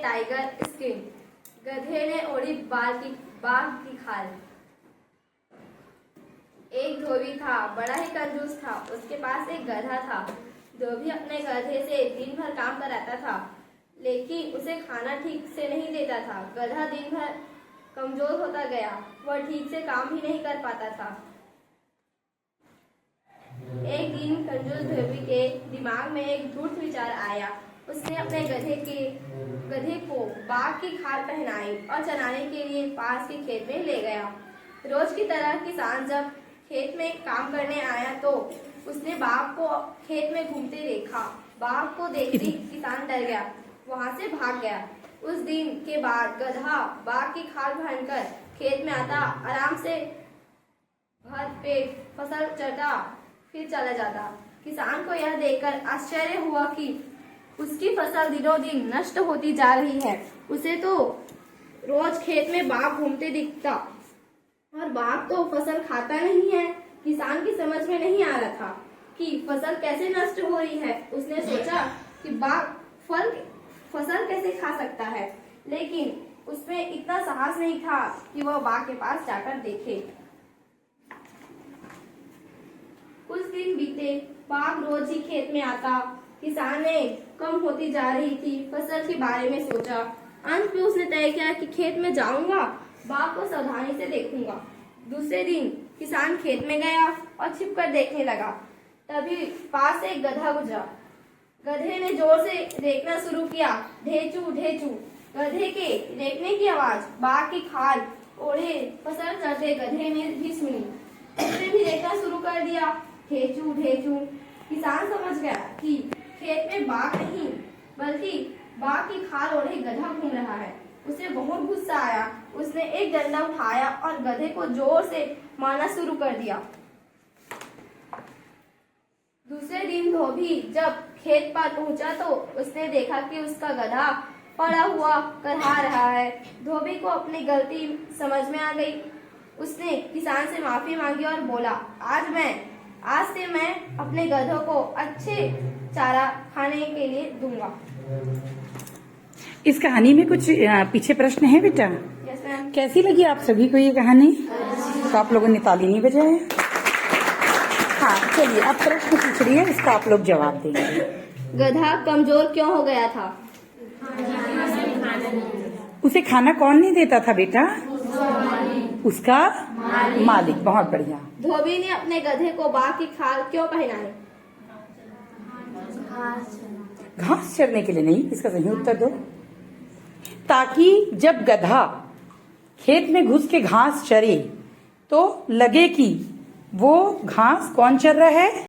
Tiger skin, गधे ने ओढ़ी बाघ की खाल। एक धोबी था, बड़ा ही कंजूस था। उसके पास एक गधा था। धोबी अपने गधे से दिन भर काम कराता था, लेकिन उसे खाना ठीक से नहीं देता था। गधा दिन भर कमजोर होता गया, वह ठीक से काम भी नहीं कर पाता था। एक दिन कंजूस धोबी के दिमाग में एक धूर्त विचार आया। उसने अपने गधे को बाघ की खाल पहनाई और चराने के लिए पास के खेत में ले गया। रोज की तरह किसान जब खेत में काम करने आया तो उसने बाघ को खेत में घूमते देखा। बाघ को देखते ही किसान डर गया, वहां से भाग गया। उस दिन के बाद गधा बाघ की खाल पहनकर खेत में आता, आराम से भर पेट फसल चरता, फिर चला जाता। किसान को यह देखकर आश्चर्य हुआ कि उसकी फसल दिनों दिन नष्ट होती जा रही है। उसे तो रोज खेत में बाघ घूमते दिखता और बाघ तो फसल खाता नहीं है। किसान की समझ में नहीं आ रहा था कि फसल कैसे नष्ट हो रही है। उसने सोचा कि बाघ फसल कैसे खा सकता है, लेकिन उसमें इतना साहस नहीं था कि वह बाघ के पास जाकर देखे। कुछ दिन बीते, बाघ रोज ही खेत में आता। किसान ने कम होती जा रही थी फसल के बारे में सोचा। अंत में उसने तय किया कि खेत में जाऊंगा, बाघ को सावधानी से देखूंगा। दूसरे दिन किसान खेत में गया और छिपकर देखने लगा। तभी पास से एक गधा गुजरा। गधे ने जोर से रेंकना शुरू किया, ढेचू ढेचू। गधे के रेंकने की आवाज बाघ की खाल ओढ़े फसल चरते गधे ने भी सुनी। उसने भी रेंकना शुरू कर दिया, ढेचू ढेचू। किसान समझ गया कि खेत में बाघ नहीं बल्कि बाघ की खाल ओढ़े गधा घूम रहा है। उसे बहुत गुस्सा आया। उसने एक डंडा उठाया और गधे को जोर से मारना शुरू कर दिया। दूसरे दिन धोबी जब खेत पर पहुंचा तो उसने देखा कि उसका गधा पड़ा हुआ करहा रहा है। धोबी को अपनी गलती समझ में आ गई। उसने किसान से माफी मांगी और बोला, आज से मैं अपने गधों को अच्छे चारा खाने के लिए दूंगा। इस कहानी में कुछ पीछे प्रश्न है बेटा? Yes ma'am. कैसी लगी आप सभी को ये कहानी? तो आप लोगों ने ताली नहीं बजाया? हाँ, चलिए अब प्रश्न पूछ रही है, इसका आप लोग जवाब देंगे। गधा कमजोर क्यों हो गया था? उसे खाना कौन नहीं देता था बेटा? उसका मालिक। बहुत बढ़िया। धोबी ने अपने गधे को बाघ की खाल क्यों पहनाई? घास चरने के लिए नहीं, इसका सही उत्तर दो। ताकि जब गधा खेत में घुस के घास चरे तो लगे कि वो घास कौन चर रहा है?